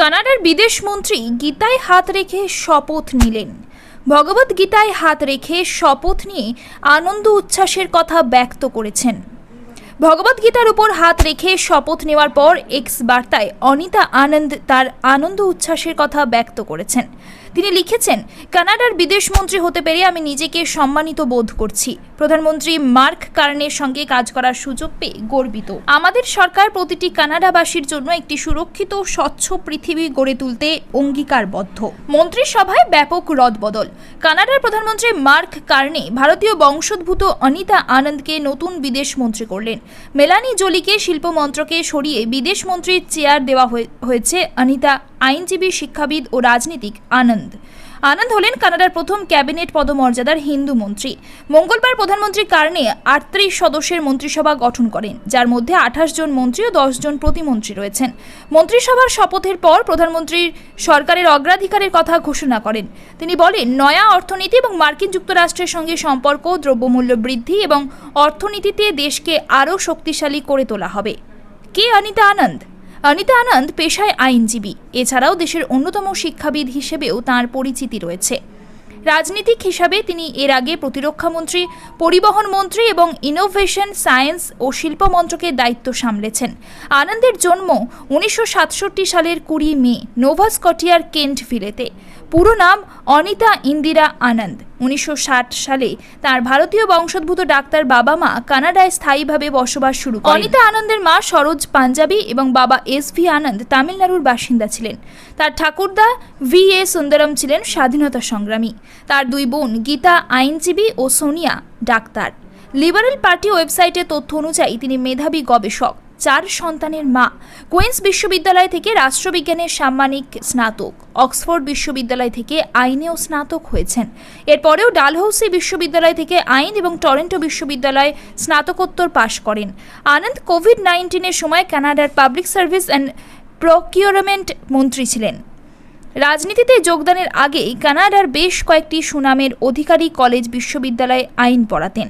কানাডার বিদেশ মন্ত্রী গীতায় হাত রেখে শপথ নিলেন। ভগবত গীতায় হাত রেখে শপথ নিয়ে আনন্দ উচ্ছ্বাসের কথা ব্যক্ত করেছেন। ভগবত গীতার উপর হাত রেখে শপথ নেওয়ার পর এক্স বার্তায় অনিতা আনন্দ তার আনন্দ উচ্ছ্বাসের কথা ব্যক্ত করেছেন। তিনি লিখেছেন, কানাডার বিদেশ মন্ত্রী হতে পেরে আমি নিজেকে সম্মানিত বোধ করছি। প্রধানমন্ত্রী মার্ক কার্নের সঙ্গে কাজ করার সুযোগ পেয়ে গর্বিত। আমাদের সরকার প্রতিটি কানাডাবাসীর জন্য একটি সুরক্ষিত স্বচ্ছ পৃথিবী গড়ে তুলতে অঙ্গীকারবদ্ধ। মন্ত্রিসভায় ব্যাপক রদবদল। কানাডার প্রধানমন্ত্রী মার্ক কার্নে ভারতীয় বংশোদ্ভূত অনিতা আনন্দকে নতুন বিদেশ মন্ত্রী করলেন। মেলানি জোলিকে শিল্প মন্ত্রকে সরিয়ে বিদেশ মন্ত্রীর চেয়ার দেওয়া হয়েছে অনিতা আইনজীবী, শিক্ষাবিদ ও রাজনীতিক আনন্দ হলেন কানাডার প্রথম ক্যাবিনেট পদমর্যাদার হিন্দু মন্ত্রী। মঙ্গলবার প্রধানমন্ত্রী কার্নে 38 সদস্যের মন্ত্রিসভা গঠন করেন, যার মধ্যে 28 জন মন্ত্রী ও 10 জন প্রতিমন্ত্রী রয়েছেন। মন্ত্রিসভার শপথের পর প্রধানমন্ত্রীর সরকারের অগ্রাধিকারের কথা ঘোষণা করেন। তিনি বলেন, নয়া অর্থনীতি এবং মার্কিন যুক্তরাষ্ট্রের সঙ্গে সম্পর্ক, দ্রব্যমূল্য বৃদ্ধি এবং অর্থনীতিতে দেশকে আরও শক্তিশালী করে তোলা হবে। কে অনিতা আনন্দ? অনিতা আনন্দ পেশায় আইনজীবী। এছাড়াও দেশের অন্যতম শিক্ষাবিদ হিসেবেও তাঁর পরিচিতি রয়েছে। রাজনীতিক হিসাবে তিনি এর আগে প্রতিরক্ষা মন্ত্রী, পরিবহন মন্ত্রী এবং ইনোভেশন, সায়েন্স ও শিল্প মন্ত্রকের দায়িত্ব সামলেছেন। আনন্দের জন্ম 1967 সালের 20 মে নোভা স্কটিয়ার কেন্টভিলেতে। পুরো নাম অনিতা ইন্দিরা আনন্দ। 1960 সালে তার ভারতীয় বংশোদ্ভূত ডাক্তার বাবা মা কানাডায় স্থায়ীভাবে বসবাস শুরু করেন। অনিতা আনন্দের মা সরোজ পাঞ্জাবি এবং বাবা এস.ভি. আনন্দ তামিলনাড়ুর বাসিন্দা ছিলেন। তার ঠাকুরদা ভি.এ. সুন্দরম ছিলেন স্বাধীনতা সংগ্রামী। তার দুই বোন গীতা আইনজীবী ও সোনিয়া ডাক্তার। লিবারেল পার্টি ওয়েবসাইটের তথ্য অনুযায়ী তিনি মেধাবী গবেষক, 4 সন্তানের মা। কুইন্স বিশ্ববিদ্যালয় থেকে রাষ্ট্রবিজ্ঞানের সাম্মানিক স্নাতক, অক্সফোর্ড বিশ্ববিদ্যালয় থেকে আইনেও স্নাতক হয়েছেন। এরপরেও ডালহৌসি বিশ্ববিদ্যালয় থেকে আইন এবং টরন্টো বিশ্ববিদ্যালয়ে স্নাতকোত্তর পাশ করেন। আনন্দ কোভিড-19-এর সময় কানাডার পাবলিক সার্ভিস অ্যান্ড প্রকিউরমেন্ট মন্ত্রী ছিলেন। রাজনীতিতে যোগদানের আগেই কানাডার বেশ কয়েকটি সুনামের অধিকারী কলেজ, বিশ্ববিদ্যালয়ে আইন পড়াতেন।